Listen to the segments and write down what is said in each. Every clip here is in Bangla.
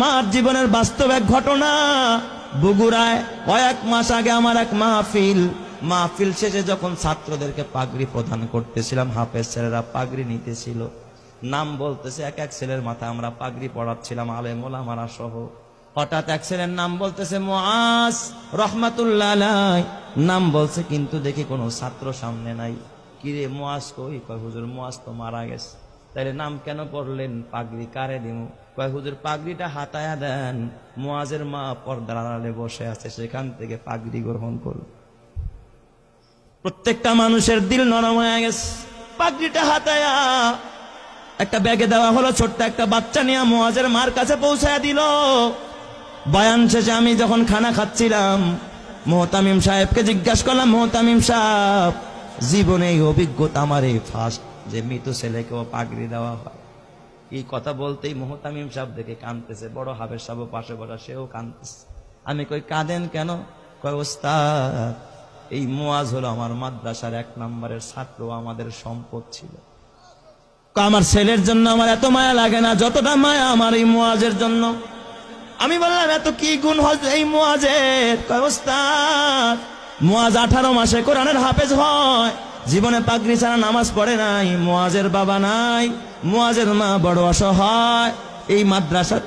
আমার জীবনের বাস্তব এক ঘটনা। বগুড়ায় কয়েক মাস আগে আমার এক মাহফিল শেষে যখন ছাত্রদেরকে পাগড়ি প্রদান করতেছিলাম, হাফেজ ছেলেরা পাগড়ি নিতেছিল, নাম বলতেছে এক এক ছেলের মাথায় আমরা পাগড়ি পড়াচ্ছিলাম, আলেম ওলামারা সহ। হঠাৎ এক ছেলের নাম বলতেছে মুআজ রহমাতুল্লাহ আলাইহি, নাম বলছে, কিন্তু দেখি কোনো ছাত্র সামনে নাই। কিরে মুআজ কই? কয় হুজুর মুআজ তো মারা গেছে। তাইলে নাম কেন পড়লেন? পাগড়ি কারে দিমু? কয় হুজুর পাগড়িটা হাতায়া দেন, মুআজের মা পর্দার আড়ালে বসে আছে, সেখান থেকে পাগড়ি গ্রহণ করুন। প্রত্যেকটা মানুষের দিল নরম হয়ে গেছে। পাগড়িটা হাতায়া একটা ব্যাগে দেওয়া হলো, ছোট্ট একটা বাচ্চা নিয়ে মুআজের মার কাছে পৌঁছায়া দিল। বয়ান শেষে আমি যখন খানা খাচ্ছিলাম, মুহতামিম সাহেবকে জিজ্ঞাসা করলাম, মুহতামিম সাহেব, জীবনে এই অভিজ্ঞতা আমার এই ফার্স্ট যে মৃত ছেলেকেও পাগড়ি দেওয়া হয়। এই কথা বলতেই মুহতামিম সাহেব দেখে কাঁদতেছে, বড় হাফেজ সাহেব পাশে বসা, সেও কাঁদতেছে। আমি কই কাঁদেন কেন? কয় ওস্তাদ, এই মুআজ হলো আমার মাদ্রাসার 1 নম্বরের ছাত্র, আমাদের সম্পদ ছিল। আমার ছেলের জন্য আমার এত মায়া লাগে না যতটা মায়া আমার এই মুআজের জন্য। আমি বললাম এত কি গুণ হয় এই মুআজের? কয় ওস্তাদ, মুআজ 18 মাসে কোরআনের হাফেজ হয়, জীবনে পাগড়ি ছাড়া নামাজ পড়ে নাই, মুআজের বাবা নাই, মুআজের মা বড় অসহায়, এই মাদ্রাসা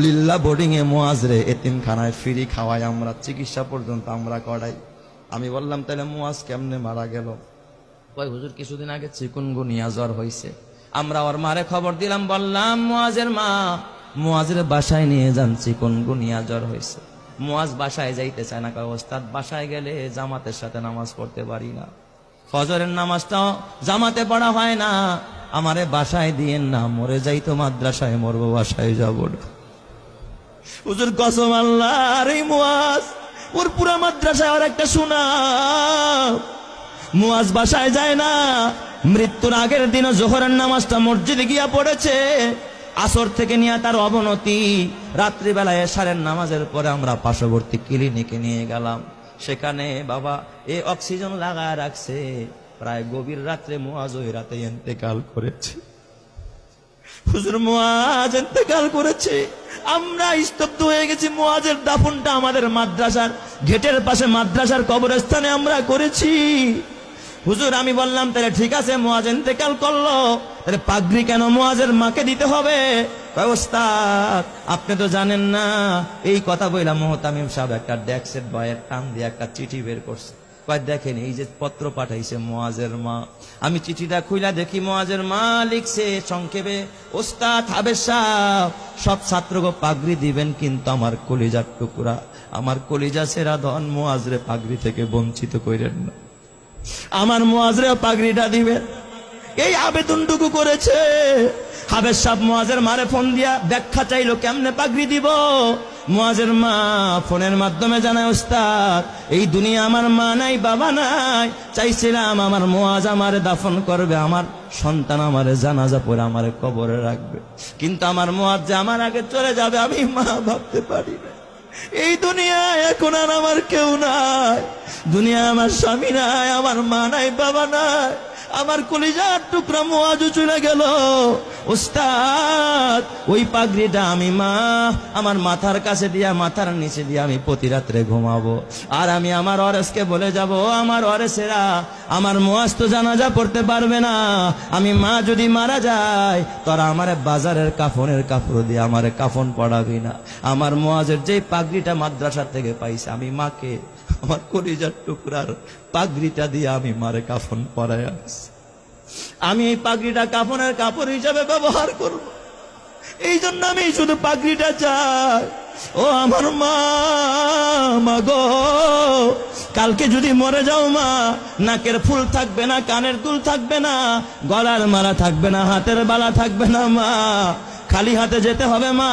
লিল্লা বোর্ডিং এ মুআজ রে এতিমখানায় ফ্রি খাওয়াই আমরা, চিকিৎসা পর্যন্ত আমরা করাই। আমি বললাম তাহলে মুআজ কেমনে মারা গেল? কয় হুজুর কিছুদিন আগে চিকুনগুনিয়া জ্বর হয়েছে, আমরা ওর মারে খবর দিলাম, বললাম মুআজের মা মুআজের বাসায় নিয়ে যান, চিকুনগুনিয়া জ্বর হয়েছে। মুআজ বাসায় যাইতে চায় না। কয় ওস্তাদ, বাসায় গেলে জামাতের সাথে নামাজ পড়তে পারি না, ফজরের নামাজটাও জামাতে পড়া হয় না, আমারে বাসায় দিয়েন না, মরে যাইতো মাদ্রাসায় মরবো, বাসায় যাব না। হুজুর কসম আল্লাহ, আর এই মুআজ ওর পুরা মাদ্রাসায় আর একটা সুনাম। মুআজ বাসায় যায় না, মৃত্যুর আগের দিনও জোহরের নামাজটা মসজিদে গিয়া পড়েছে, আসর থেকে নিয়ে তার অবনতি, রাত্রিবেলায় এশারের নামাজের পরে আমরা পার্শ্ববর্তী ক্লিনিকে নিয়ে গেলাম, সেখানে বাবা অক্সিজেন লাগায় রাখছে। প্রায় গভীর রাত্রে মুআজ ওই রাতে ইন্তেকাল করেছে। হুজুর মুআজ ইন্তেকাল করেছে, আমরা স্তব্ধ হয়ে গেছি। মুআজের দাফনটা আমাদের মাদ্রাসার গেটের পাশে মাদ্রাসার কবরস্থানে আমরা করেছি। হুজুর আমি বললাম তাহলে ঠিক আছে, মুআজ ইন্তেকাল করলো, তাহলে পাগড়ি কেন মুআজের মাকে দিতে হবে? কয় ওস্তাদ, আপনি তো জানেন না। এই কথা বললাম, মুহতামিম সাহেব একটা ডেস্কের বয়ের টান দিয়ে একটা চিঠি বের করছে। কয় দেখেন, এই যে পত্র পাঠাইছে মুআজের মা। আমি চিঠিটা খুইলা দেখি মুআজের মা লিখছে সংক্ষেপে, ওস্তাদ হাফেজ সাহেব, সব ছাত্রকে পাগড়ি দিবেন, কিন্তু আমার কলিজার টুকরা, আমার কলিজা সেরা ধন মুআজরে পাগড়ি থেকে বঞ্চিত কইরেন না, আমার মুআজরে পাগড়িটা দিবেন। এই আবেদনটুকু করেছে। হাফেজ সাহেব মুআজের মারে ফোন দিয়া ব্যাখ্যা চাইলো কেমনে পাগড়ি দিব। মুআজের মা ফোনের মাধ্যমে জানায়, ওস্তাদ এই দুনিয়া আমার মা নাই, বাবা নাই, চাইছিলাম আমার মুআজ আমারে দাফন করবে, আমার সন্তান আমারে জানাজা পড়ে আমারে কবরে রাখবে, কিন্তু আমার মুআজ যে আমার আগে চলে যাবে আমি মা ভাবতে পারি না। এই দুনিয়ায় এখন আর আমার কেউ নাই, দুনিয়া আমার স্বামী নাই, আমার মা নাই, বাবা নাই, আমার কলিজার টুকরা মুআজও চলে গেল। ওস্তাদ ওই পাগড়িটা আমি মা আমার মাথার কাছে দিয়া, মাথার নিচে দিয়া আমি প্রতি রাত্রে ঘুমাবো, আর আমি আমার ওয়ারেসকে বলে যাব, আমার ওয়ারেসেরা আমার মুআজ তো জানাজা পড়তে পারবে না, আমি মা যদি মারা যায় তোরা আমারে বাজারের কাফনের কাপড় দিয়ে আমারে কাফন পড়াবি না। আমার মুআজের যে পাগড়িটা মাদ্রাসা থেকে পাইছে, আমি মাকে আমার কলিজার টুকরার পাগড়িটা দিয়ে আমি মারে কাফন পরায় আনছি। আমি এই পাগড়িটা কাফনের কাপড় হিসাবে ব্যবহার করব, এই জন্য আমি শুধু পাগড়িটা চাই। ও আমার মা গো, কালকে যদি মরে যাও মা, নাকের ফুল থাকবে না, কানের দুল থাকবে না, গলার মালা থাকবে না, হাতের বালা থাকবে না মা, খালি হাতে যেতে হবে মা।